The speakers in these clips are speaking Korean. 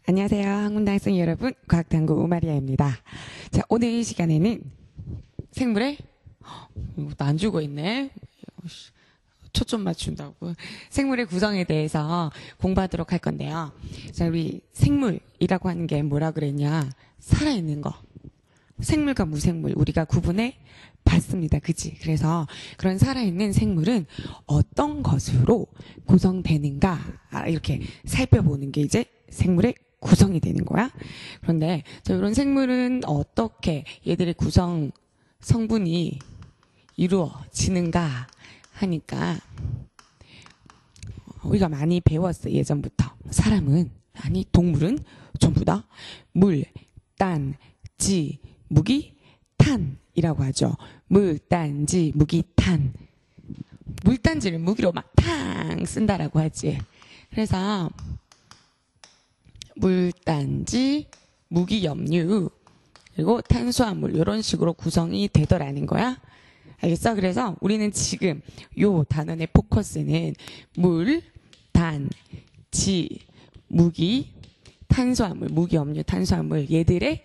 안녕하세요. 학문당 학생 여러분, 과학당구 우마리아입니다. 자, 오늘 이 시간에는 생물의 이것도 안 주고 있네. 초점 맞춘다고. 생물의 구성에 대해서 공부하도록 할 건데요. 자, 우리 생물이라고 하는 게 뭐라 그랬냐? 살아있는 거. 생물과 무생물 우리가 구분해 봤습니다. 그치? 그래서 그런 살아있는 생물은 어떤 것으로 구성되는가 이렇게 살펴보는 게 이제 생물의 구성이 되는 거야. 그런데 이런 생물은 어떻게 얘들의 구성 성분이 이루어지는가 하니까 우리가 많이 배웠어. 예전부터. 사람은 아니 동물은 전부 다 물, 단, 지, 무기, 탄이라고 하죠. 물, 단, 지, 무기, 탄. 물단지를 무기로 막 탕 쓴다라고 하지. 그래서 물단지, 무기, 염류, 그리고 탄수화물 이런 식으로 구성이 되더라는 거야. 알겠어? 그래서 우리는 지금 요 단원의 포커스는 물, 단, 지, 무기, 탄수화물, 무기, 염류, 탄수화물 얘들의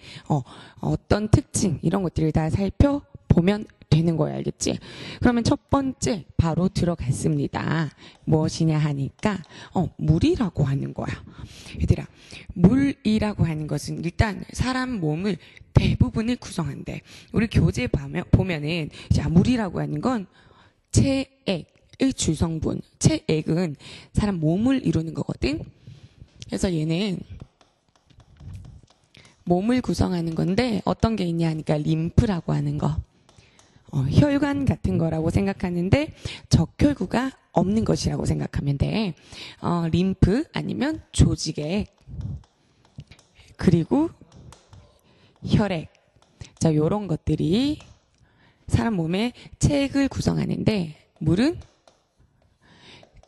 어떤 특징 이런 것들을 다 살펴보면 되는 거야. 알겠지? 그러면 첫 번째 바로 들어갔습니다. 무엇이냐 하니까 물이라고 하는 거야. 얘들아, 물이라고 하는 것은 일단 사람 몸을 대부분을 구성한대. 우리 교재 보면은 자, 물이라고 하는 건 체액의 주성분. 체액은 사람 몸을 이루는 거거든. 그래서 얘는 몸을 구성하는 건데 어떤 게 있냐 하니까 림프라고 하는 거. 혈관 같은 거라고 생각하는데 적혈구가 없는 것이라고 생각하면 돼. 림프 아니면 조직액 그리고 혈액. 자, 요런 것들이 사람 몸의 체액을 구성하는데 물은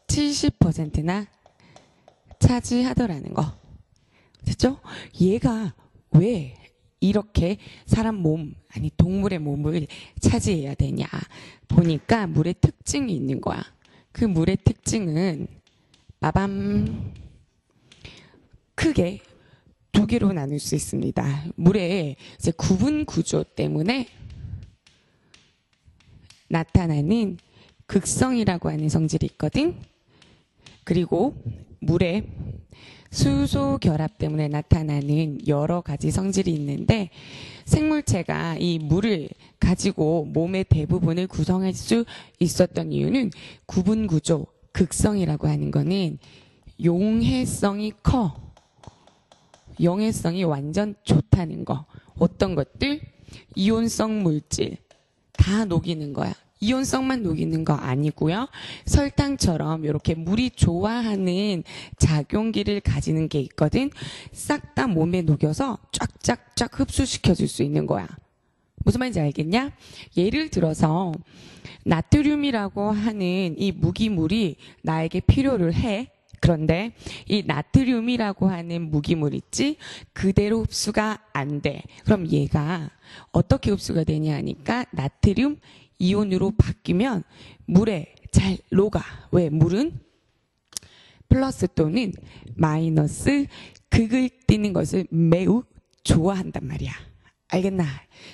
70%나 차지하더라는 거. 됐죠? 얘가 왜 이렇게 사람 몸, 아니 동물의 몸을 차지해야 되냐 보니까 물의 특징이 있는 거야. 그 물의 특징은 빠밤 크게 두 개로 나눌 수 있습니다. 물의 이제 구분 구조 때문에 나타나는 극성이라고 하는 성질이 있거든. 그리고 물의 수소 결합 때문에 나타나는 여러 가지 성질이 있는데 생물체가 이 물을 가지고 몸의 대부분을 구성할 수 있었던 이유는 구분 구조, 극성이라고 하는 거는 용해성이 커. 용해성이 완전 좋다는 거. 어떤 것들? 이온성 물질 다 녹이는 거야. 이온성만 녹이는 거 아니고요. 설탕처럼 이렇게 물이 좋아하는 작용기를 가지는 게 있거든. 싹 다 몸에 녹여서 쫙쫙쫙 흡수시켜 줄 수 있는 거야. 무슨 말인지 알겠냐? 예를 들어서 나트륨이라고 하는 이 무기물이 나에게 필요를 해. 그런데 이 나트륨이라고 하는 무기물 있지? 그대로 흡수가 안 돼. 그럼 얘가 어떻게 흡수가 되냐 하니까 나트륨 이온으로 바뀌면 물에 잘 녹아. 왜? 물은 플러스 또는 마이너스 극을 띠는 것을 매우 좋아한단 말이야. 알겠나?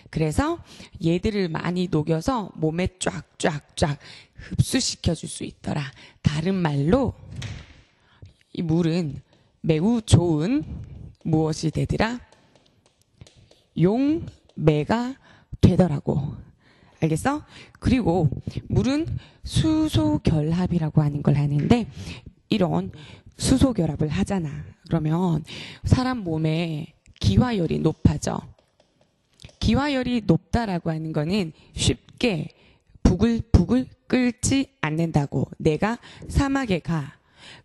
그래서 얘들을 많이 녹여서 몸에 쫙쫙쫙 흡수시켜 줄 수 있더라. 다른 말로 이 물은 매우 좋은 무엇이 되더라? 용매가 되더라고. 알겠어? 그리고 물은 수소결합이라고 하는 걸 하는데 이런 수소결합을 하잖아. 그러면 사람 몸에 기화열이 높아져. 기화열이 높다라고 하는 거는 쉽게 부글부글 끓지 않는다고. 내가 사막에 가.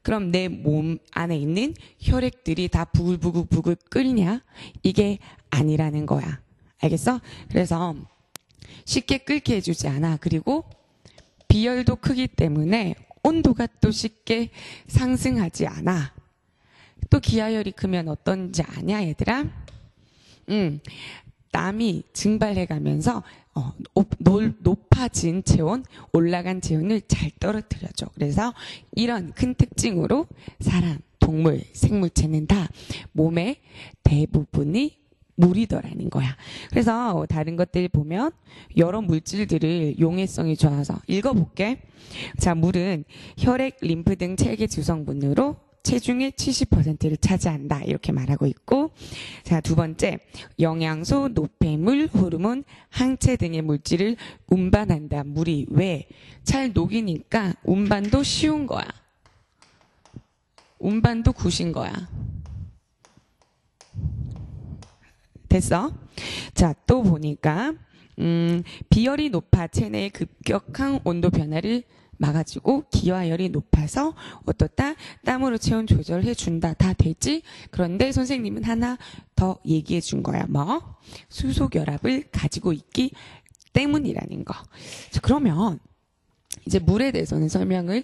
그럼 내 몸 안에 있는 혈액들이 다 부글부글 끓냐? 이게 아니라는 거야. 알겠어? 그래서 쉽게 끓게 해주지 않아. 그리고 비열도 크기 때문에 온도가 또 쉽게 상승하지 않아. 또 기하열이 크면 어떤지 아냐 얘들아? 땀이 증발해가면서 높아진 체온, 올라간 체온을 잘 떨어뜨려줘. 그래서 이런 큰 특징으로 사람, 동물, 생물체는 다 몸의 대부분이 물이더라는 거야. 그래서 다른 것들 보면 여러 물질들을 용해성이 좋아서 읽어볼게. 자, 물은 혈액, 림프 등 체계 구성분으로 체중의 70%를 차지한다. 이렇게 말하고 있고, 자, 두 번째, 영양소, 노폐물, 호르몬, 항체 등의 물질을 운반한다. 물이 왜? 잘 녹이니까 운반도 쉬운 거야. 운반도 굿인 거야. 됐어? 자, 또 보니까 비열이 높아 체내의 급격한 온도 변화를 막아주고 기화열이 높아서 어떻다? 땀으로 체온 조절해 준다. 다 되지? 그런데 선생님은 하나 더 얘기해 준 거야. 뭐? 수소결합을 가지고 있기 때문이라는 거. 자, 그러면 이제 물에 대해서는 설명을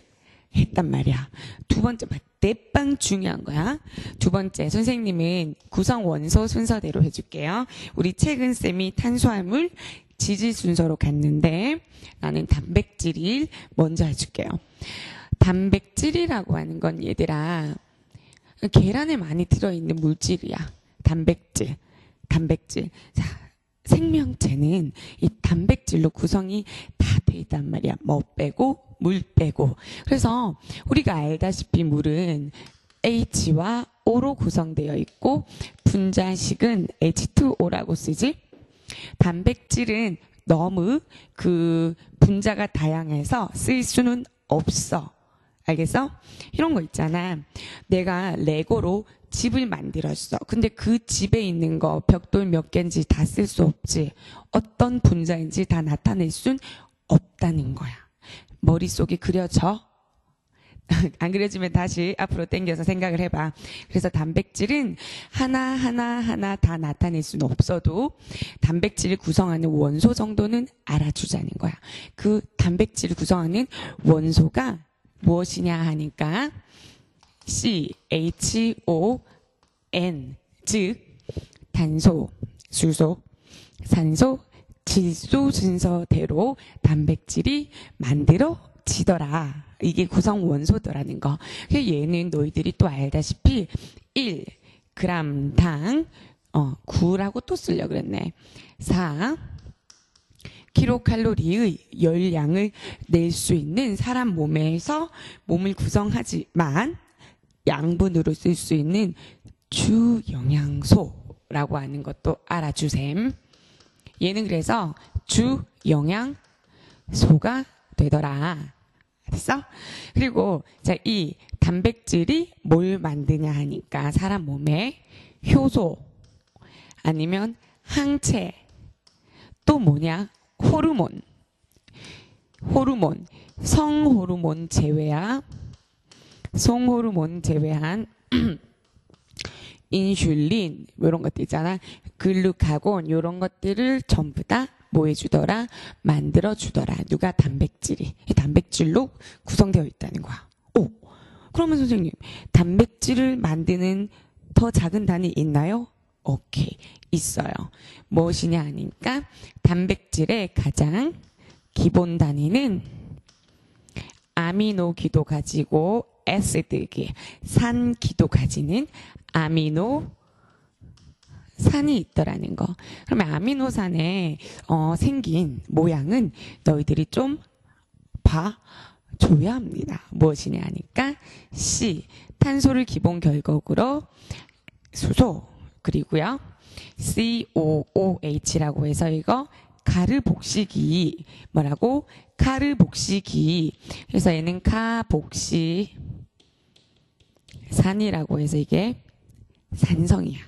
했단 말이야. 두 번째, 대빵 중요한 거야. 두 번째, 선생님은 구성 원소 순서대로 해줄게요. 우리 최근 쌤이 탄수화물, 지질 순서로 갔는데 나는 단백질을 먼저 해줄게요. 단백질이라고 하는 건 얘들아, 계란에 많이 들어있는 물질이야. 단백질. 자, 생명체는 이 단백질로 구성이 다 돼 있단 말이야. 뭐 빼고 물 빼고. 그래서 우리가 알다시피 물은 H와 O로 구성되어 있고 분자식은 H2O라고 쓰지. 단백질은 너무 그 분자가 다양해서 쓸 수는 없어. 알겠어? 이런 거 있잖아. 내가 레고로 집을 만들었어. 근데 그 집에 있는 거 벽돌 몇 개인지 다 쓸 수 없지. 어떤 분자인지 다 나타낼 순 없다는 거야. 머릿속에 그려져? 안 그려지면 다시 앞으로 당겨서 생각을 해봐. 그래서 단백질은 하나 다 나타낼 수는 없어도 단백질을 구성하는 원소 정도는 알아주자는 거야. 그 단백질을 구성하는 원소가 무엇이냐 하니까 CHON, 즉 탄소, 수소, 산소, 질소 순서대로 단백질이 만들어지더라. 이게 구성 원소더라는 거. 얘는 너희들이 또 알다시피 1g 당 9라고 또 쓰려고 그랬네. 4 킬로칼로리의 열량을 낼 수 있는 사람 몸에서 몸을 구성하지만 양분으로 쓸 수 있는 주 영양소라고 하는 것도 알아주셈. 얘는 그래서 주 영양소가 되더라. 됐어? 그리고 자, 이 단백질이 뭘 만드냐 하니까 사람 몸에 효소 아니면 항체 또 뭐냐? 호르몬, 성호르몬 제외한 인슐린 이런 것들 있잖아. 글루카곤 이런 것들을 전부 다 뭐 해주더라? 만들어주더라. 누가? 단백질이. 단백질로 구성되어 있다는 거야. 오, 그러면 선생님 단백질을 만드는 더 작은 단위 있나요? 오케이, 있어요. 무엇이냐 하니까 단백질의 가장 기본 단위는 아미노기도 가지고 애시드기, 산기도 가지는 아미노산이 있더라는 거. 그러면 아미노산의 생긴 모양은 너희들이 좀 봐줘야 합니다. 무엇이냐 하니까 C, 탄소를 기본 결국으로 수소, 그리고요 COOH라고 해서 이거 카르복시기, 뭐라고? 카르복시기. 그래서 얘는 카복시산이라고 해서 이게 산성이야.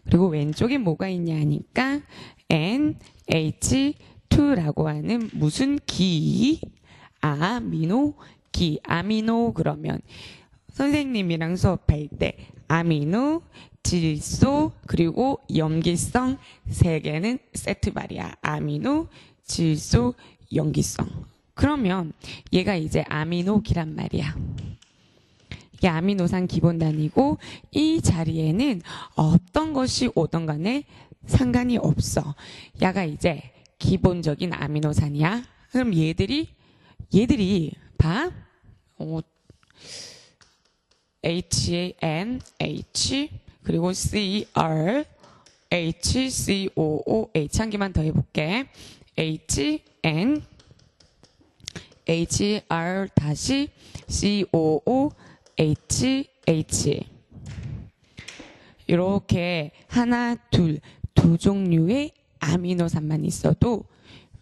그리고 왼쪽에 뭐가 있냐 하니까 NH2라고 하는 무슨 기? 아미노. 그러면 선생님이랑 수업할 때 아미노, 질소, 그리고 염기성 세 개는 세트 말이야. 아미노, 질소, 염기성. 그러면 얘가 이제 아미노기란 말이야. 이게 아미노산 기본 단위고 이 자리에는 어떤 것이 오던 간에 상관이 없어. 얘가 이제 기본적인 아미노산이야. 그럼 얘들이 봐. HANH 그리고 CR HCOOH 한 개만 더 해볼게. HN HR 다시 COOH 이렇게 하나, 두 종류의 아미노산만 있어도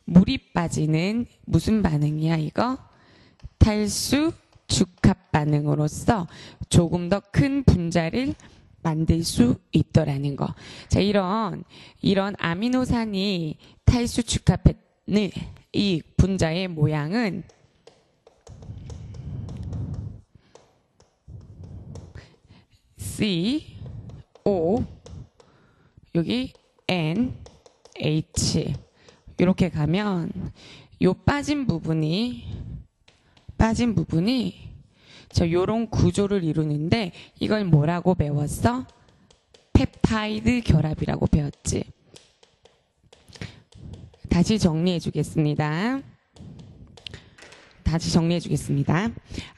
물이 빠지는 무슨 반응이야 이거? 탈수 축합 반응으로서 조금 더 큰 분자를 만들 수 있더라는 거. 자, 이런 아미노산이 탈수 축합했는 이 분자의 모양은 C, O, 여기 N, H 이렇게 가면 요 빠진 부분이 요런 구조를 이루는데 이걸 뭐라고 배웠어? 펩타이드 결합이라고 배웠지. 다시 정리해 주겠습니다.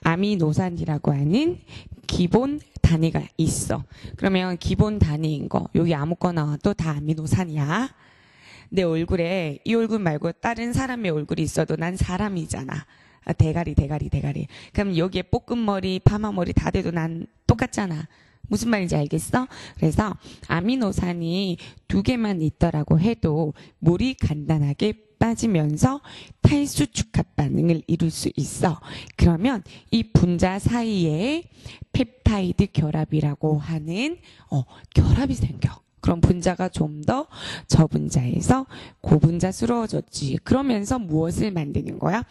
아미노산이라고 하는 기본 단위가 있어. 그러면 기본 단위인 거 여기 아무거나 나와도 다 아미노산이야. 내 얼굴에 이 얼굴 말고 다른 사람의 얼굴이 있어도 난 사람이잖아. 대가리. 그럼 여기에 볶음머리, 파마머리 다 돼도 난 똑같잖아. 무슨 말인지 알겠어? 그래서 아미노산이 2개만 있더라고 해도 물이 간단하게 빠지면서 탈수 축합 반응을 이룰 수 있어. 그러면 이 분자 사이에 펩타이드 결합이라고 하는 결합이 생겨. 그럼 분자가 좀 더 저분자에서 고분자스러워졌지. 그러면서 무엇을 만드는 거야?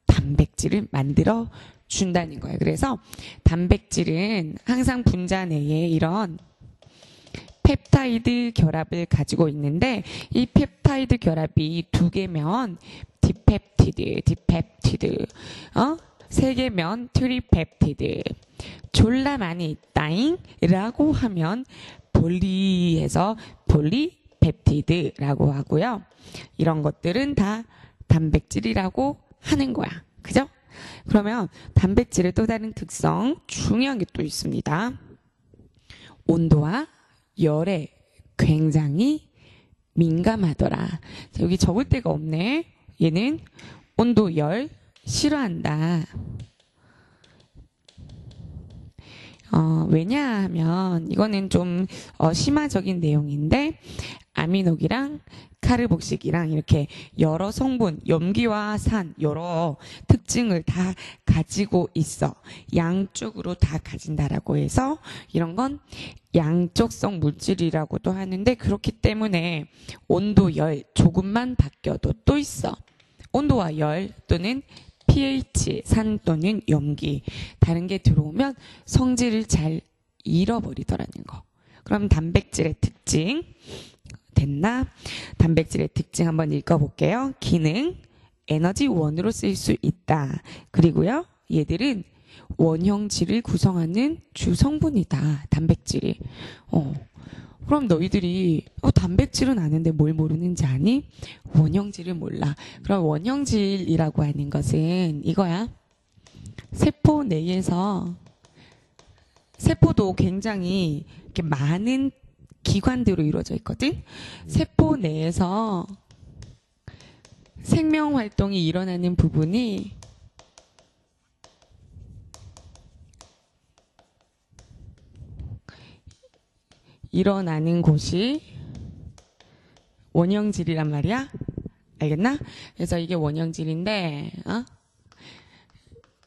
단백질을 만들어 준다는 거예요. 그래서 단백질은 항상 분자 내에 이런 펩타이드 결합을 가지고 있는데 이 펩타이드 결합이 2개면 디펩티드 3개면 트리펩티드 졸라 많이 있다잉 라고 하면 분리해서 폴리펩티드라고 하고요. 이런 것들은 다 단백질이라고 하는 거야. 그죠? 그러면 단백질의 또 다른 특성 중요한 게 또 있습니다. 온도와 열에 굉장히 민감하더라. 여기 적을 데가 없네. 얘는 온도, 열 싫어한다. 왜냐하면 이거는 좀 심화적인 내용인데 아미노기랑 카르복식이랑 이렇게 여러 성분, 염기와 산 여러 특징을 다 가지고 있어. 양쪽으로 다 가진다라고 해서 이런 건 양적성 물질이라고도 하는데 그렇기 때문에 온도, 열 조금만 바뀌어도 또 있어. 온도와 열 또는 pH, 산 또는 염기 다른 게 들어오면 성질을 잘 잃어버리더라는 거. 그럼 단백질의 특징 됐나? 단백질의 특징 한번 읽어볼게요. 기능, 에너지 원으로 쓸 수 있다. 그리고요, 얘들은 원형질을 구성하는 주성분이다. 단백질이. 그럼 너희들이 단백질은 아는데 뭘 모르는지 아니? 원형질을 몰라. 그럼 원형질이라고 하는 것은 이거야. 세포 내에서 세포도 굉장히 이렇게 많은 기관들로 이루어져 있거든. 세포 내에서 생명 활동이 일어나는 부분이 일어나는 곳이 원형질이란 말이야. 알겠나? 그래서 이게 원형질인데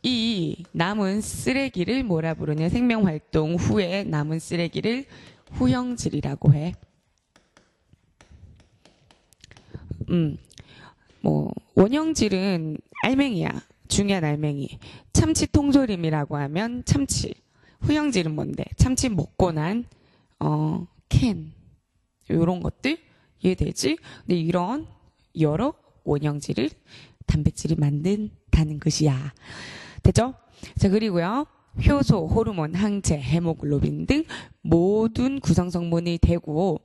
이 남은 쓰레기를 뭐라 부르냐? 생명 활동 후에 남은 쓰레기를 후형질이라고 해. 원형질은 알맹이야. 중요한 알맹이. 참치 통조림이라고 하면 참치. 후형질은 뭔데? 참치 먹고 난 캔. 요런 것들 이해되지? 근데 이런 여러 원형질을 단백질이 만든다는 것이야. 됐죠? 자, 그리고요. 효소, 호르몬, 항체, 헤모글로빈 등 모든 구성성분이 되고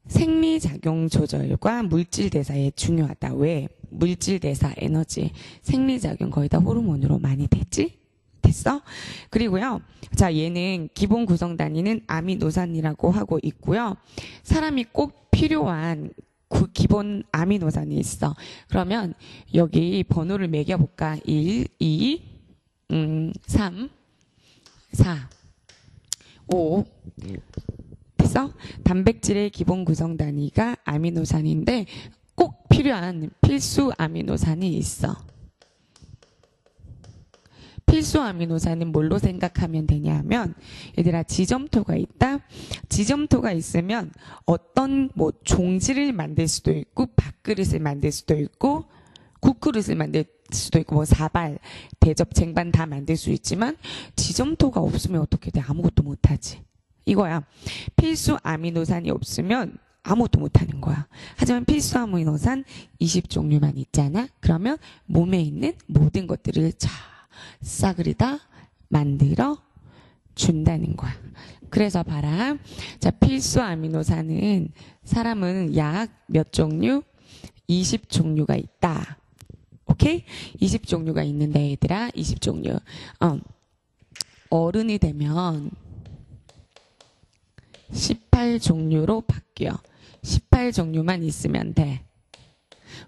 생리작용 조절과 물질 대사에 중요하다. 왜? 물질 대사, 에너지, 생리작용 거의 다 호르몬으로 많이 됐지? 됐어? 그리고요. 자, 얘는 기본 구성 단위는 아미노산이라고 하고 있고요. 사람이 꼭 필요한 기본 아미노산이 있어. 그러면 여기 번호를 매겨볼까? 1, 2, 3, 4, 5. 됐어? 단백질의 기본 구성 단위가 아미노산인데 꼭 필요한 필수 아미노산이 있어. 필수 아미노산은 뭘로 생각하면 되냐면 얘들아 지점토가 있다. 지점토가 있으면 어떤 뭐 종지를 만들 수도 있고 밥그릇을 만들 수도 있고 국그릇을 만들 수도 있고 뭐 사발, 대접, 쟁반 다 만들 수 있지만 지점토가 없으면 어떻게 돼? 아무것도 못하지. 이거야. 필수 아미노산이 없으면 아무것도 못하는 거야. 하지만 필수 아미노산 20종류만 있잖아. 그러면 몸에 있는 모든 것들을 싸그리다 만들어 준다는 거야. 그래서 봐라. 자, 필수 아미노산은 사람은 약 몇 종류? 20종류가 있다. 오케이? 20종류가 있는데 얘들아 20종류. 어른이 되면 18종류로 바뀌어. 18종류만 있으면 돼.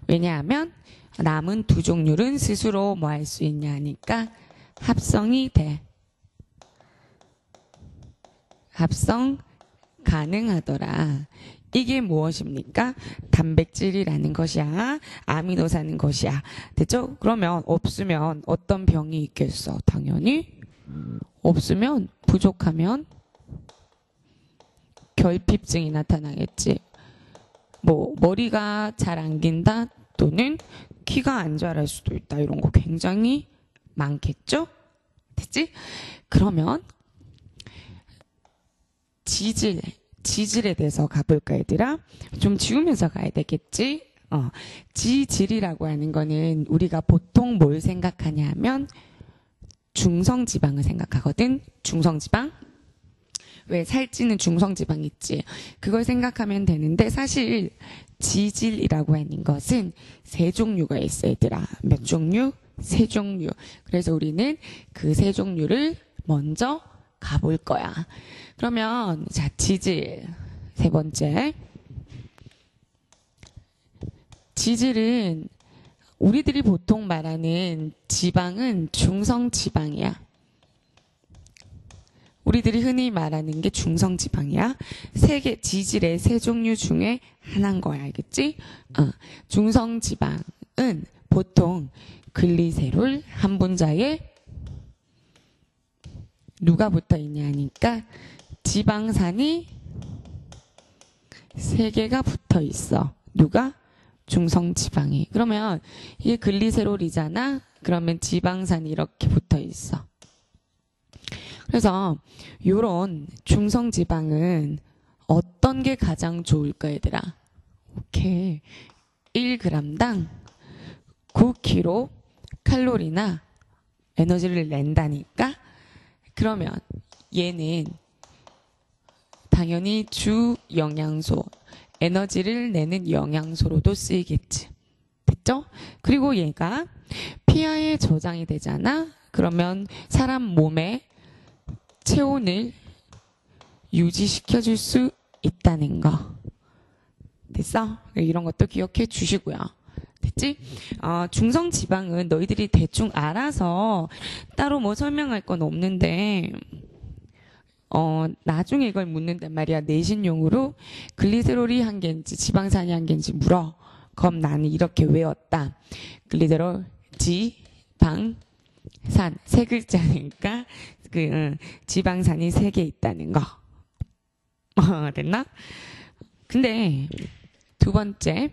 왜냐하면 남은 2종류는 스스로 뭐 할 수 있냐니까 합성이 돼. 합성 가능하더라. 이게 무엇입니까? 단백질이라는 것이야. 아미노산인 것이야. 됐죠? 그러면 없으면 어떤 병이 있겠어? 당연히 없으면 부족하면 결핍증이 나타나겠지. 뭐 머리가 잘 안 긴다 또는 키가 안 자랄 수도 있다. 이런 거 굉장히 많겠죠? 됐지? 그러면 지질에 대해서 가볼까 얘들아? 좀 지우면서 가야 되겠지? 지질이라고 하는 거는 우리가 보통 뭘 생각하냐 하면 중성지방을 생각하거든. 중성지방. 왜 살찌는 중성지방 있지? 그걸 생각하면 되는데 사실 지질이라고 하는 것은 3종류가 있어 얘들아. 몇 종류? 3종류. 그래서 우리는 그 3종류를 먼저 가볼 거야. 그러면 자 지질 3번째. 지질은 우리들이 보통 말하는 지방은 중성지방이야. 우리들이 흔히 말하는 게 중성지방이야. 지질의 3종류 중에 하나인 거야. 알겠지? 중성지방은 보통 글리세롤 한 분자에 누가 붙어 있냐니까 지방산이 3개가 붙어 있어. 누가? 중성지방이. 그러면 이게 글리세롤이잖아. 그러면 지방산이 이렇게 붙어 있어. 그래서 요런 중성지방은 어떤 게 가장 좋을까 얘들아? 오케이. 1g당 9kcal나 에너지를 낸다니까? 그러면 얘는 당연히 주 영양소, 에너지를 내는 영양소로도 쓰이겠지. 됐죠? 그리고 얘가 피하에 저장이 되잖아? 그러면 사람 몸에 체온을 유지시켜줄 수 있다는 거. 됐어? 이런 것도 기억해 주시고요. 됐지? 중성지방은 너희들이 대충 알아서 따로 뭐 설명할 건 없는데 나중에 이걸 묻는단 말이야. 내신용으로 글리세롤이 한 개인지 지방산이 한 개인지 물어. 그럼 나는 이렇게 외웠다. 글리세롤, 지방, 산. 3글자니까 지방산이 3개 있다는 거. 됐나? 근데 2번째,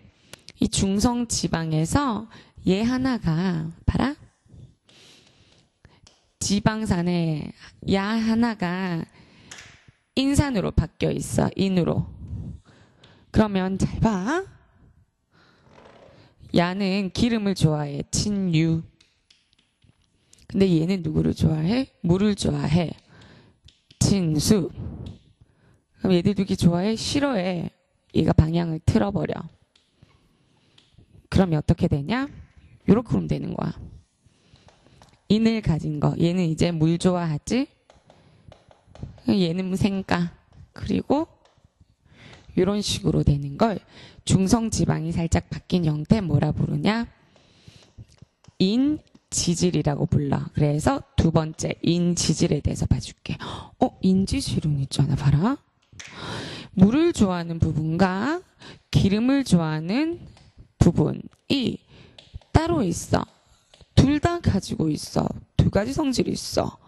이 중성지방에서 얘 하나가 봐라. 지방산에 야 하나가 인산으로 바뀌어 있어. 인으로. 그러면 잘 봐. 야는 기름을 좋아해. 친유. 근데 얘는 누구를 좋아해? 물을 좋아해. 친수. 그럼 얘들 두개 좋아해? 싫어해. 얘가 방향을 틀어버려. 그러면 어떻게 되냐? 요렇게 하면 되는 거야. 인을 가진 거. 얘는 이제 물 좋아하지? 얘는 생가. 그리고 이런 식으로 되는 걸 중성지방이 살짝 바뀐 형태 뭐라 부르냐? 인지질이라고 불러. 그래서 두 번째 인지질에 대해서 봐줄게. 인지질은 있잖아. 봐라. 물을 좋아하는 부분과 기름을 좋아하는 부분이 따로 있어. 둘 다 가지고 있어. 두 가지 성질이 있어.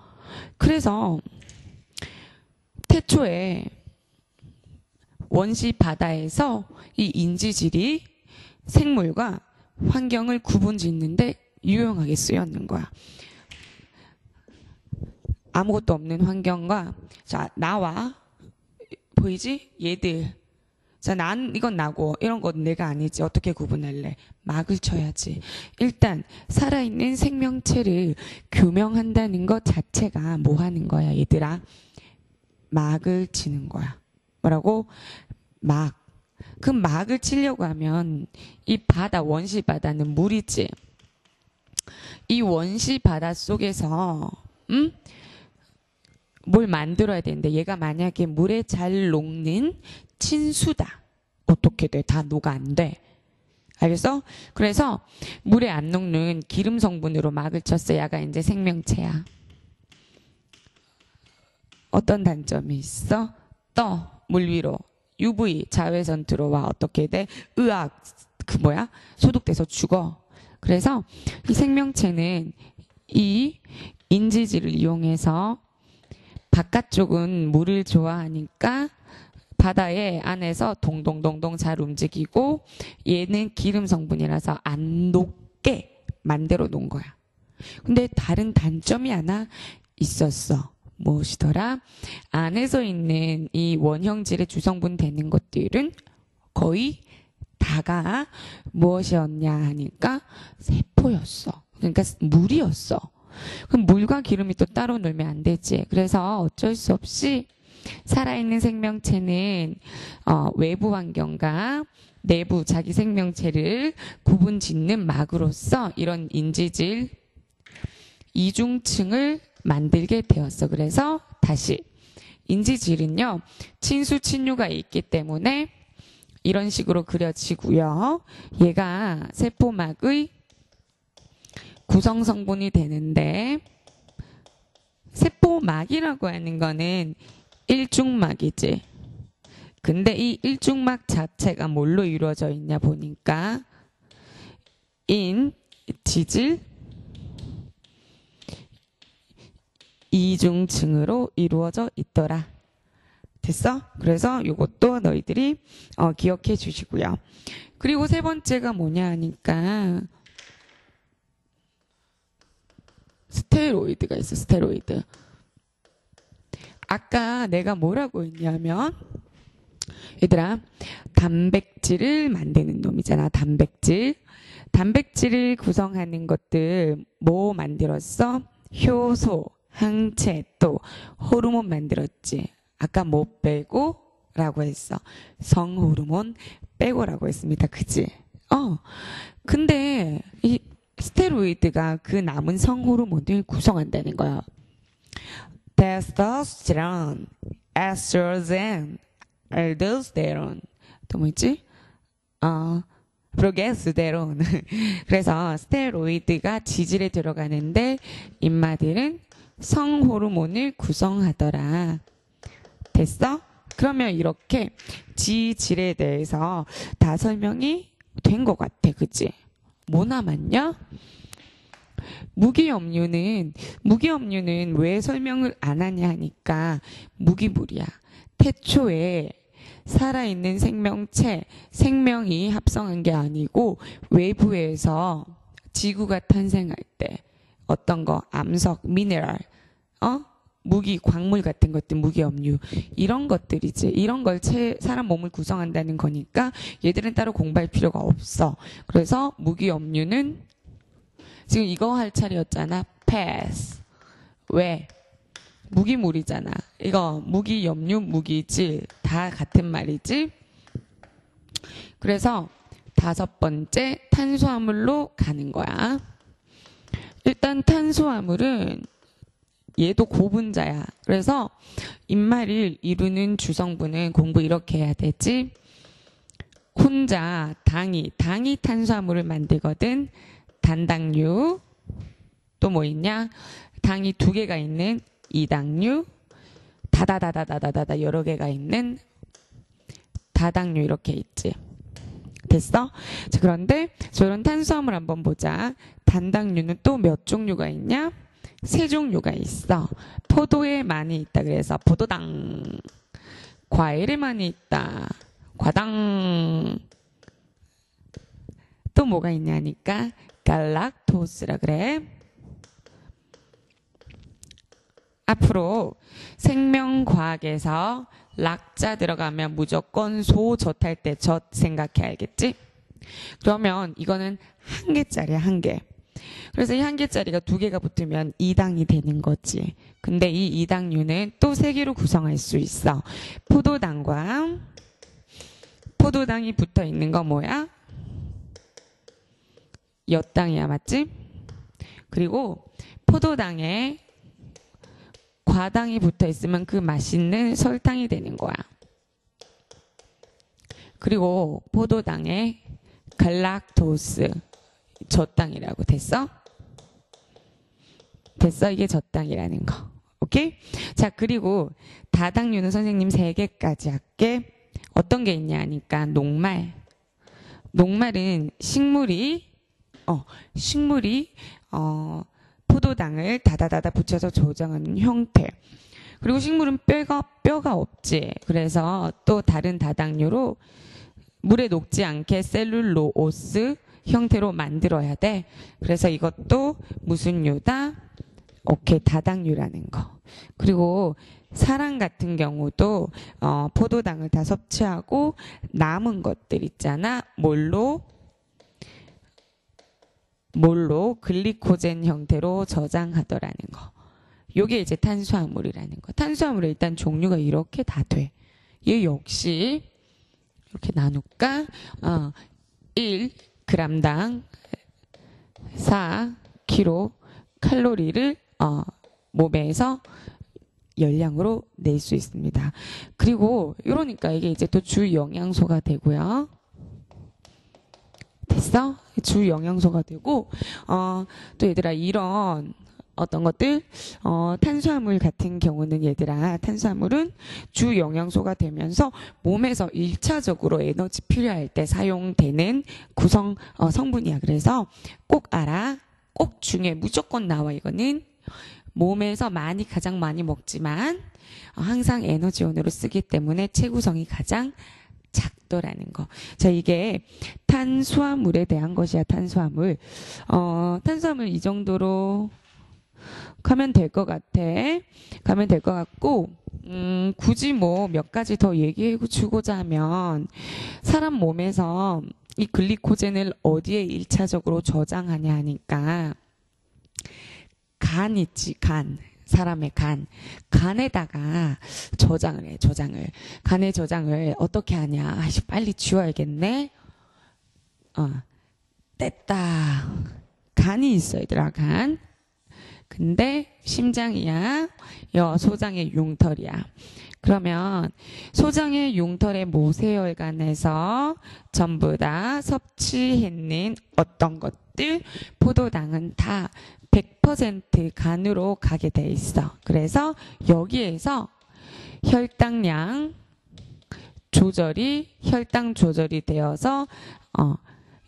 그래서 태초에 원시 바다에서 이 인지질이 생물과 환경을 구분짓는데 유용하게 쓰였는 거야. 아무것도 없는 환경과, 자, 나와, 보이지? 얘들. 자, 이건 나고, 이런 건 내가 아니지. 어떻게 구분할래? 막을 쳐야지. 일단, 살아있는 생명체를 규명한다는 것 자체가 뭐 하는 거야, 얘들아? 막을 치는 거야. 뭐라고? 막. 그 막을 치려고 하면 이 바다, 원시 바다는 물이지. 이 원시 바다 속에서 뭘 만들어야 되는데 얘가 만약에 물에 잘 녹는 친수다. 어떻게 돼? 다 녹아 안 돼. 알겠어? 그래서 물에 안 녹는 기름 성분으로 막을 쳤어. 얘가 이제 생명체야. 어떤 단점이 있어? 물 위로. UV 자외선 들어와 어떻게 돼? 의학 소독돼서 죽어. 그래서 이 생명체는 이 인지질을 이용해서 바깥쪽은 물을 좋아하니까 바다의 안에서 동동동동 잘 움직이고 얘는 기름 성분이라서 안 녹게 만들어 놓은 거야. 근데 다른 단점이 하나 있었어. 무엇이더라? 안에서 있는 이 원형질의 주성분 되는 것들은 거의 다가 무엇이었냐 하니까 세포였어. 그러니까 물이었어. 그럼 물과 기름이 또 따로 놀면 안 되지. 그래서 어쩔 수 없이 살아있는 생명체는 외부 환경과 내부 자기 생명체를 구분짓는 막으로서 이런 인지질 이중층을 만들게 되었어. 그래서 다시 인지질은요. 친수 친유가 있기 때문에 이런 식으로 그려지고요. 얘가 세포막의 구성 성분이 되는데 세포막이라고 하는 거는 일중막이지. 근데 이 일중막 자체가 뭘로 이루어져 있냐 보니까 인지질 이중층으로 이루어져 있더라. 됐어? 그래서 이것도 너희들이 기억해 주시고요. 그리고 세 번째가 뭐냐 하니까 스테로이드가 있어. 스테로이드. 아까 내가 뭐라고 했냐면 얘들아 단백질을 만드는 놈이잖아. 단백질을 구성하는 것들 뭐 만들었어? 효소, 항체, 또 호르몬 만들었지. 아까 뭐 빼고? 라고 했어. 성호르몬 빼고라고 했습니다. 그치? 근데 이 스테로이드가 그 남은 성호르몬을 구성한다는 거야. 테스토스테론, 에스트로겐, 알도스테론, 또 뭐 있지? 프로게스테론. 그래서 스테로이드가 지질에 들어가는데 인마들은 성호르몬을 구성하더라. 됐어? 그러면 이렇게 지질에 대해서 다 설명이 된 것 같아. 그치? 뭐 남았냐? 무기염류는 왜 설명을 안 하냐 하니까 무기물이야. 태초에 살아있는 생명이 합성한 게 아니고 외부에서 지구가 탄생할 때 어떤 거 암석, 미네랄, 무기, 광물 같은 것들, 무기염류 이런 것들이지. 이런 걸 사람 몸을 구성한다는 거니까 얘들은 따로 공부할 필요가 없어. 그래서 무기염류는 지금 이거 할 차례였잖아. 패스. 왜? 무기물이잖아. 이거 무기염류, 무기질 다 같은 말이지. 그래서 다섯 번째 탄수화물로 가는 거야. 일단 탄수화물은 얘도 고분자야. 그래서 입말을 이루는 주성분은 공부 이렇게 해야 되지. 혼자 당이 탄수화물을 만들거든. 단당류. 또 뭐 있냐? 당이 2개가 있는 이당류. 다다다다다다다 여러 개가 있는 다당류 이렇게 있지. 됐어? 자, 그런데 저런 탄수화물 한번 보자. 단당류는 또 몇 종류가 있냐? 3종류가 있어. 포도에 많이 있다. 그래서 포도당. 과일에 많이 있다. 과당. 또 뭐가 있냐니까 갈락토스라 그래. 앞으로 생명과학에서 락자 들어가면 무조건 소젖할 때 젖 생각해 알겠지? 그러면 이거는 1개짜리야 1개. 그래서 이 1개짜리가 2개가 붙으면 2당이 되는 거지. 근데 이 2당류는 또 3개로 구성할 수 있어. 포도당과 포도당이 붙어 있는 거 뭐야? 엿당이야, 맞지? 그리고 포도당에 과당이 붙어 있으면 그 맛있는 설탕이 되는 거야. 그리고 포도당에 갈락토스, 젖당이라고 됐어? 됐어? 이게 젖당이라는 거. 오케이? 자, 그리고 다당류는 선생님 3개까지 할게. 어떤 게 있냐 하니까 녹말. 녹말은 식물이 포도당을 다다다다 붙여서 조정하는 형태. 그리고 식물은 뼈가 없지. 그래서 또 다른 다당류로 물에 녹지 않게 셀룰로오스 형태로 만들어야 돼. 그래서 이것도 무슨 류다? 오케이, 다당류라는 거. 그리고 사람 같은 경우도 포도당을 다 섭취하고 남은 것들 있잖아. 뭘로 글리코젠 형태로 저장하더라는 거. 요게 이제 탄수화물이라는 거. 탄수화물의 일단 종류가 이렇게 다 돼. 얘 역시 이렇게 나눌까? 1g당 4kcal 칼로리를 몸에서 열량으로 낼 수 있습니다. 그리고 이러니까 이게 이제 또 주 영양소가 되고요. 됐어? 주 영양소가 되고 또 얘들아 이런 어떤 것들 탄수화물 같은 경우는 얘들아 탄수화물은 주 영양소가 되면서 몸에서 1차적으로 에너지 필요할 때 사용되는 구성 성분이야. 그래서 꼭 알아. 꼭 중에 무조건 나와. 이거는 몸에서 가장 많이 먹지만 항상 에너지원으로 쓰기 때문에 체구성이 가장 작더라는 거. 자, 이게 탄수화물에 대한 것이야. 탄수화물. 탄수화물 이 정도로 가면 될 것 같아. 가면 될 것 같고 굳이 뭐 몇 가지 더 얘기해 주고자 하면 사람 몸에서 이 글리코젠을 어디에 1차적으로 저장하냐 하니까 간 있지, 간. 사람의 간에다가 저장을 해, 간의 저장을 어떻게 하냐. 아이씨, 빨리 지워야겠네. 뗐다. 간이 있어, 얘들아, 간. 근데 심장이야. 소장의 융털이야. 그러면 소장의 융털의 모세혈관에서 전부 다 섭취했는 어떤 것들, 포도당은 다 100% 간으로 가게 돼 있어. 그래서 여기에서 혈당 조절이 되어서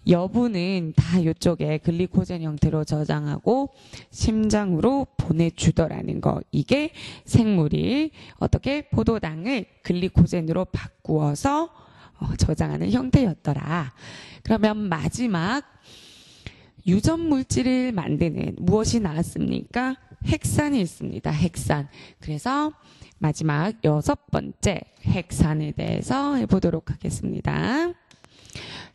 여분은 다 이쪽에 글리코젠 형태로 저장하고 심장으로 보내주더라는 거. 이게 생물이 어떻게 포도당을 글리코젠으로 바꾸어서 저장하는 형태였더라. 그러면 마지막 유전 물질을 만드는 무엇이 나왔습니까? 핵산이 있습니다. 핵산. 그래서 마지막 6번째 핵산에 대해서 해보도록 하겠습니다.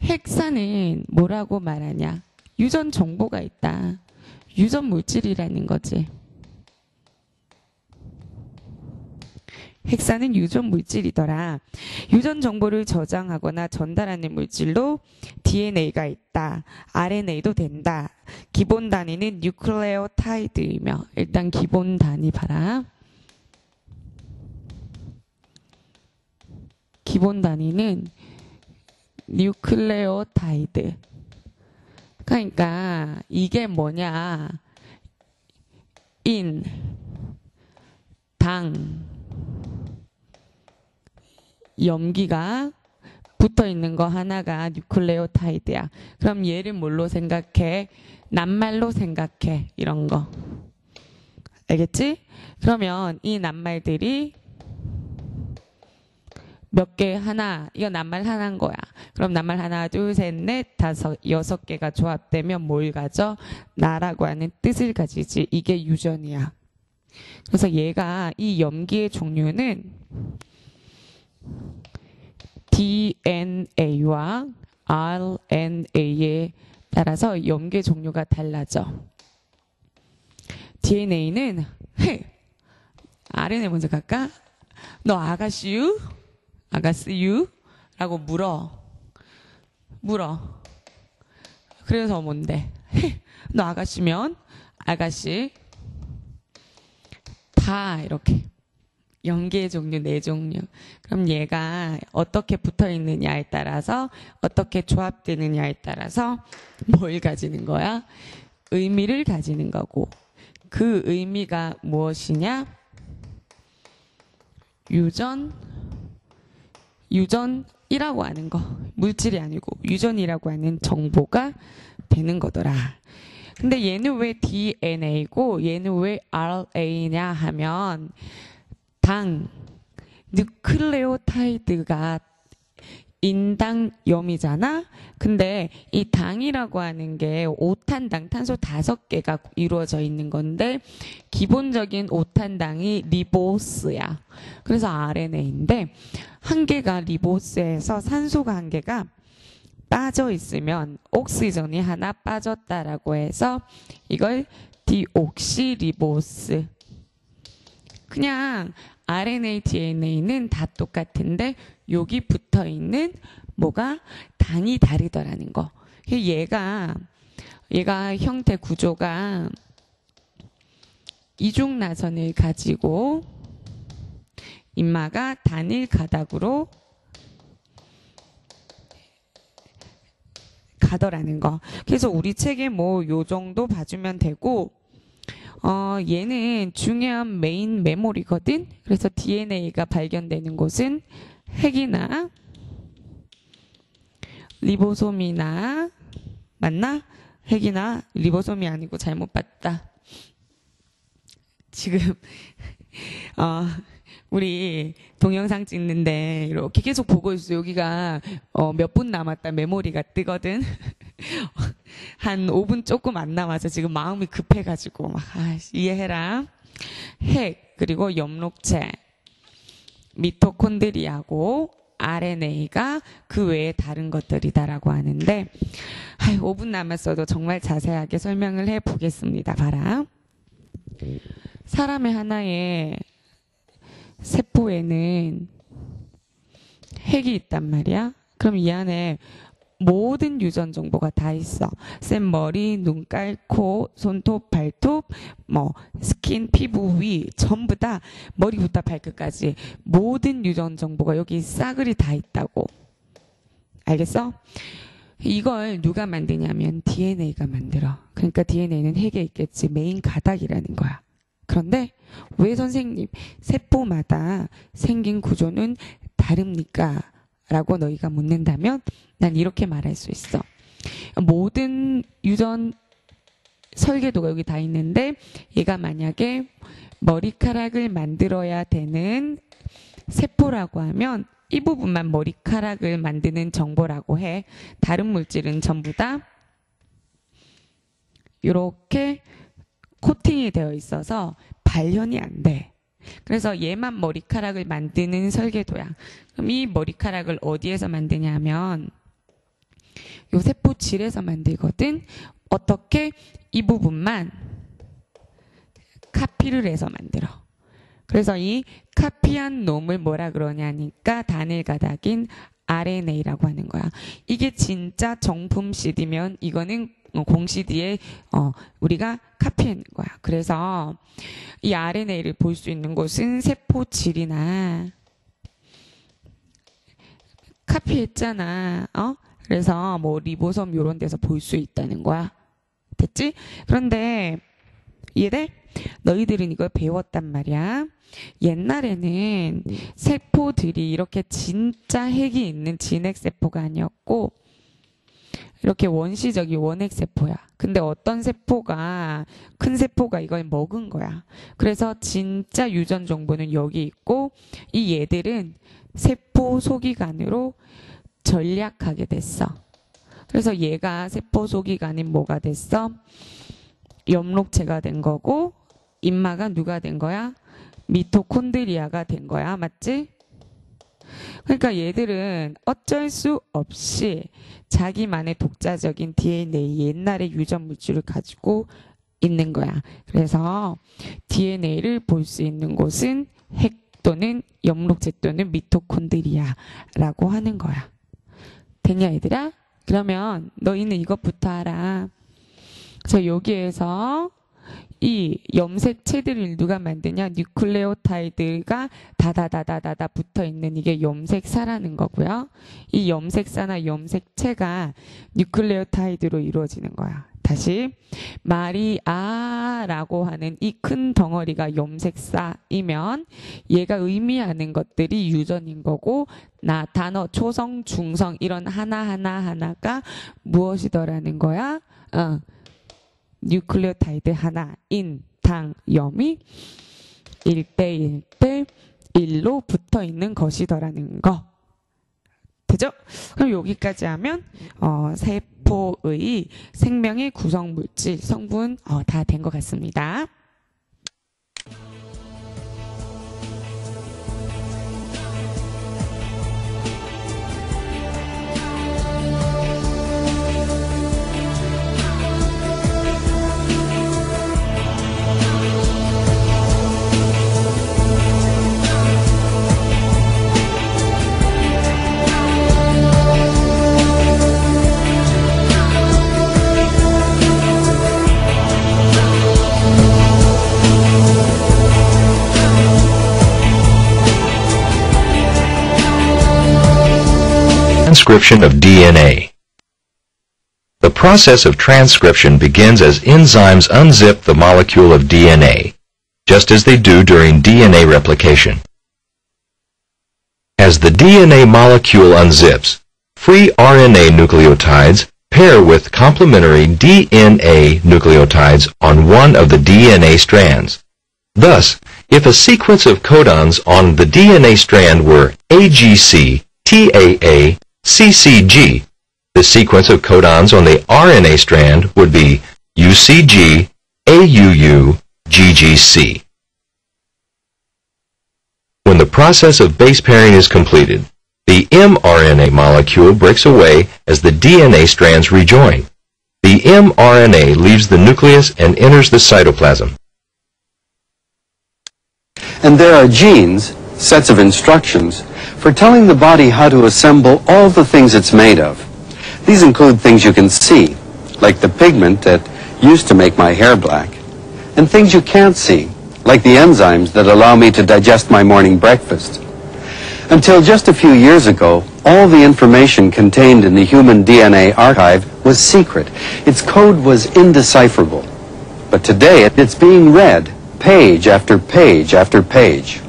핵산은 뭐라고 말하냐? 유전 정보가 있다. 유전 물질이라는 거지. 핵산은 유전 물질이더라. 유전 정보를 저장하거나 전달하는 물질로 DNA가 있다. RNA도 된다. 기본 단위는 뉴클레오타이드이며 일단 기본 단위 봐라. 기본 단위는 뉴클레오타이드. 그러니까 이게 뭐냐? 인, 당, 염기가 붙어 있는 거 하나가 뉴클레오타이드야. 그럼 얘를 뭘로 생각해? 낱말로 생각해. 이런 거. 알겠지? 그러면 이 낱말들이 몇 개? 하나. 이거 낱말 하나인 거야. 그럼 낱말 하나, 둘, 셋, 넷, 다섯, 6개가 조합되면 뭘 가져? 나라고 하는 뜻을 가지지. 이게 유전이야. 그래서 얘가 이 염기의 종류는 DNA와 RNA에 따라서 염기의 종류가 달라져. DNA는 RNA 먼저 갈까? 너 아가씨유? 아가씨유? 라고 물어. 그래서 뭔데? 너 아가씨면 아가씨 다 이렇게 염기의 종류 4종류. 그럼 얘가 어떻게 붙어 있느냐에 따라서 어떻게 조합되느냐에 따라서 뭘 가지는 거야? 의미를 가지는 거고 그 의미가 무엇이냐? 유전이라고 하는 거. 물질이 아니고 유전이라고 하는 정보가 되는 거더라. 근데 얘는 왜 DNA고 얘는 왜 RNA냐 하면 당, 뉴클레오타이드가 인당염이잖아? 근데 이 당이라고 하는 게 5탄당, 탄소 5개가 이루어져 있는 건데 기본적인 5탄당이 리보스야. 그래서 RNA인데 한 개가 리보스에서 산소가 한 개가 빠져 있으면 옥시전이 하나 빠졌다라고 해서 이걸 디옥시리보스. 그냥 RNA, DNA는 다 똑같은데 여기 붙어 있는 뭐가 당이 다르더라는 거. 얘가 형태 구조가 이중나선을 가지고 인마가 단일 가닥으로 가더라는 거. 그래서 우리 책에 뭐 요 정도 봐주면 되고 얘는 중요한 메인 메모리거든. 그래서 DNA가 발견되는 곳은 핵이나 리보솜이나 맞나? 핵이나 리보솜이 아니고 잘못 봤다. 지금 우리 동영상 찍는데 이렇게 계속 보고 있어. 여기가 몇 분 남았다 메모리가 뜨거든. 한 5분 조금 안 남아서 지금 마음이 급해가지고 막 이해해라. 핵 그리고 엽록체 미토콘드리아고 RNA가 그 외에 다른 것들이다라고 하는데 5분 남았어도 정말 자세하게 설명을 해보겠습니다. 봐라. 사람의 하나의 세포에는 핵이 있단 말이야. 그럼 이 안에 모든 유전 정보가 다 있어. 쌤 머리, 눈깔, 코, 손톱, 발톱, 스킨, 피부, 위 전부 다 머리부터 발끝까지 모든 유전 정보가 여기 싸그리 다 있다고. 알겠어? 이걸 누가 만드냐면 DNA가 만들어. 그러니까 DNA는 핵에 있겠지. 메인 가닥이라는 거야. 그런데 왜 선생님 세포마다 생긴 구조는 다릅니까? 라고 너희가 묻는다면 난 이렇게 말할 수 있어. 모든 유전 설계도가 여기 다 있는데 얘가 만약에 머리카락을 만들어야 되는 세포라고 하면 이 부분만 머리카락을 만드는 정보라고 해. 다른 물질은 전부 다 이렇게 코팅이 되어 있어서 발현이 안 돼. 그래서 얘만 머리카락을 만드는 설계도야. 그럼 이 머리카락을 어디에서 만드냐면 요 세포질에서 만들거든. 어떻게? 이 부분만 카피를 해서 만들어. 그래서 이 카피한 놈을 뭐라 그러냐니까 단일 가닥인 RNA라고 하는 거야. 이게 진짜 정품 CD면 이거는 공 CD에 우리가 카피한 거야. 그래서 이 RNA를 볼 수 있는 곳은 세포질이나 카피했잖아. 그래서 뭐 리보솜 요런 데서 볼 수 있다는 거야. 됐지? 그런데 이해돼? 너희들은 이걸 배웠단 말이야. 옛날에는 세포들이 이렇게 진짜 핵이 있는 진핵세포가 아니었고 이렇게 원시적인 원핵세포야. 근데 어떤 세포가 큰 세포가 이걸 먹은 거야. 그래서 진짜 유전 정보는 여기 있고 이 얘들은 세포 소기관으로 전략하게 됐어. 그래서 얘가 세포 소기관인 뭐가 됐어? 엽록체가 된 거고 임마가 누가 된 거야? 미토콘드리아가 된 거야. 맞지? 그러니까 얘들은 어쩔 수 없이 자기만의 독자적인 DNA 옛날의 유전 물질을 가지고 있는 거야. 그래서 DNA를 볼 수 있는 곳은 핵 또는 엽록체 또는 미토콘드리아라고 하는 거야. 됐냐 얘들아? 그러면 너희는 이것부터 알아. 그래서 여기에서 이 염색체들을 누가 만드냐? 뉴클레오타이드가 다다다다다다 붙어있는 이게 염색사라는 거고요. 이 염색사나 염색체가 뉴클레오타이드로 이루어지는 거야. 다시 마리아라고 하는 이 큰 덩어리가 염색사이면 얘가 의미하는 것들이 유전인 거고 단어, 초성, 중성 이런 하나하나가 무엇이더라는 거야? 뉴클레오타이드 하나인 당염이 1대1대 1로 붙어있는 것이더라는 거. 되죠? 그럼 여기까지 하면 세포의 생명의 구성 물질, 성분 다 된 것 같습니다. Transcription of DNA. The process of transcription begins as enzymes unzip the molecule of DNA, just as they do during DNA replication. As the DNA molecule unzips, free RNA nucleotides pair with complementary DNA nucleotides on one of the DNA strands. Thus, if a sequence of codons on the DNA strand were AGC, TAA, CCG, the sequence of codons on the RNA strand would be UCG, AUU, GGC. When the process of base pairing is completed, the mRNA molecule breaks away as the DNA strands rejoin. The mRNA leaves the nucleus and enters the cytoplasm. And there are genes, sets of instructions, for telling the body how to assemble all the things it's made of. These include things you can see, like the pigment that used to make my hair black, and things you can't see, like the enzymes that allow me to digest my morning breakfast. Until just a few years ago, all the information contained in the human DNA archive was secret. Its code was indecipherable. But today, it's being read, page after page after page.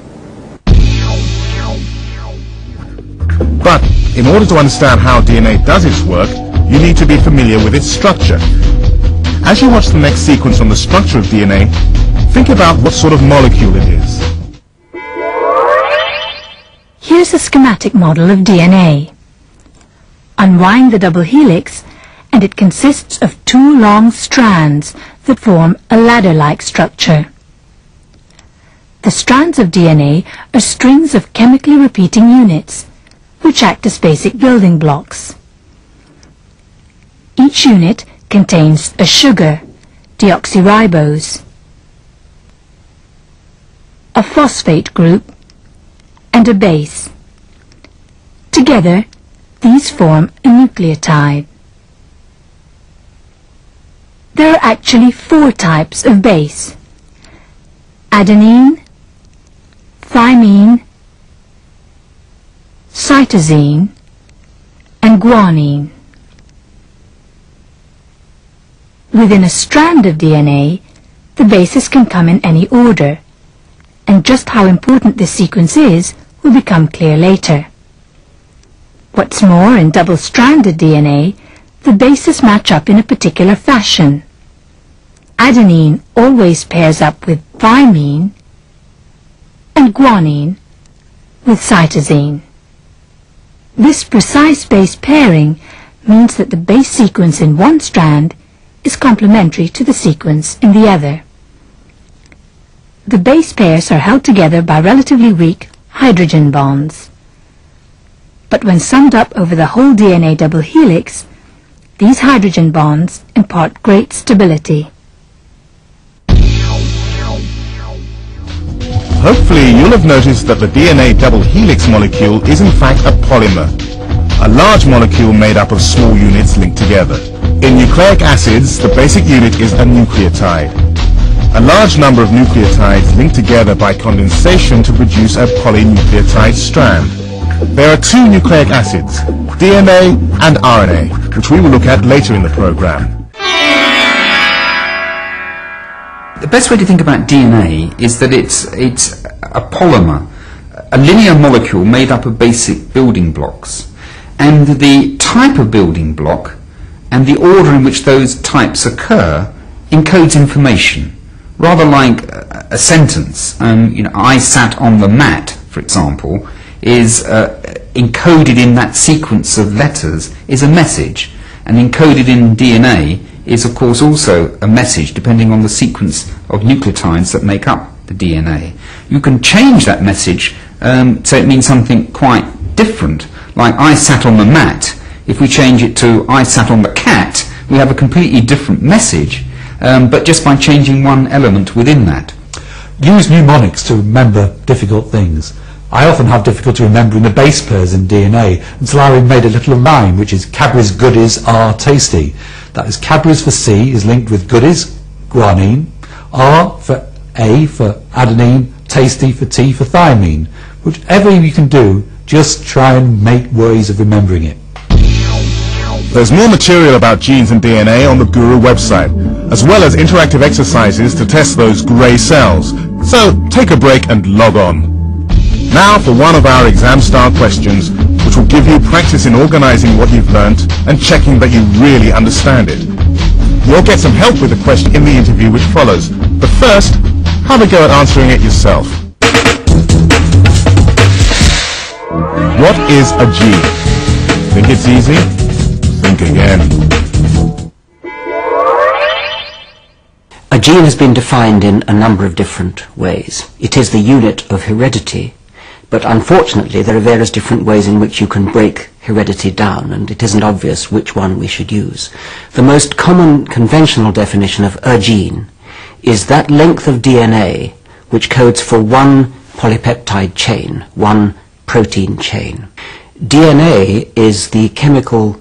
But in order to understand how DNA does its work, you need to be familiar with its structure. As you watch the next sequence on the structure of DNA, think about what sort of molecule it is. Here's a schematic model of DNA. Unwind the double helix, and it consists of two long strands that form a ladder-like structure. The strands of DNA are strings of chemically repeating units, which act as basic building blocks. Each unit contains a sugar, deoxyribose, a phosphate group, and a base. Together, these form a nucleotide. There are actually 4 types of base: adenine, thymine, cytosine, and guanine. Within a strand of DNA, the bases can come in any order, and just how important this sequence is will become clear later. What's more, in double-stranded DNA, the bases match up in a particular fashion. Adenine always pairs up with thymine, and guanine with cytosine. This precise base pairing means that the base sequence in one strand is complementary to the sequence in the other. The base pairs are held together by relatively weak hydrogen bonds. But when summed up over the whole DNA double helix, these hydrogen bonds impart great stability. Hopefully you'll have noticed that the DNA double helix molecule is in fact a polymer, a large molecule made up of small units linked together. In nucleic acids, the basic unit is a nucleotide. A large number of nucleotides link together by condensation to produce a polynucleotide strand. There are 2 nucleic acids, DNA and RNA, which we will look at later in the program. The best way to think about DNA is that it's a polymer, a linear molecule made up of basic building blocks. And the type of building block and the order in which those types occur encodes information. Rather like a sentence, I sat on the mat, for example, is encoded in that sequence of letters is a message, and encoded in DNA is of course also a message depending on the sequence of nucleotides that make up the DNA. You can change that message so it means something quite different, like I sat on the mat. If we change it to I sat on the cat, we have a completely different message, but just by changing one element within that. Use mnemonics to remember difficult things. I often have difficulty remembering the base pairs in DNA until I made a little rhyme, which is Cadbury's goodies are tasty. That is, Cadbury's for C is linked with goodies, guanine, R for A for adenine, tasty for T for thymine. Whichever you can do, just try and make ways of remembering it. There's more material about genes and DNA on the Guru website, as well as interactive exercises to test those grey cells. So take a break and log on. Now for one of our exam-style questions, which will give you practice in organizing what you've learnt and checking that you really understand it. You'll get some help with the question in the interview which follows, but first, have a go at answering it yourself. What is a gene? Think it's easy? Think again. A gene has been defined in a number of different ways. It is the unit of heredity, but unfortunately there are various different ways in which you can break heredity down, and it isn't obvious which one we should use. The most common conventional definition of a gene is that length of DNA which codes for one polypeptide chain, one protein chain. DNA is the chemical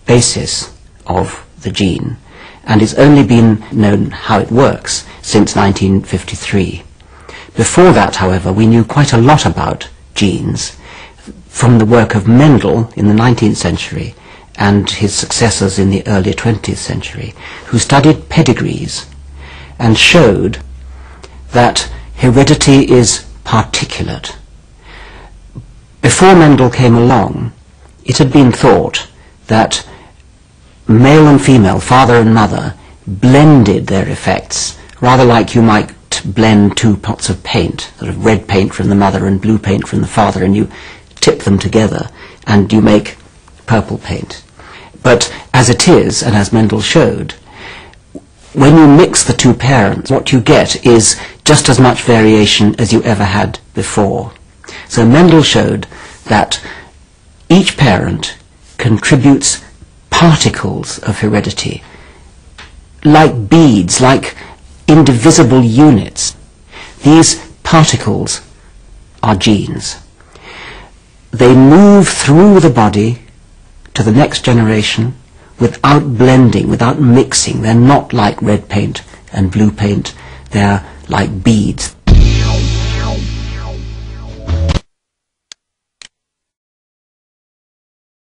basis of the gene, and it's only been known how it works since 1953. Before that, however, we knew quite a lot about genes from the work of Mendel in the 19th century and his successors in the early 20th century, who studied pedigrees and showed that heredity is particulate. Before Mendel came along, it had been thought that male and female, father and mother, blended their effects, rather like you might blend 2 pots of paint, sort of red paint from the mother and blue paint from the father, and you tip them together and you make purple paint. But as it is, and as Mendel showed, when you mix the 2 parents, what you get is just as much variation as you ever had before. So Mendel showed that each parent contributes particles of heredity, like beads, like indivisible units. These particles are genes. They move through the body to the next generation without blending, without mixing. They're not like red paint and blue paint. They're like beads.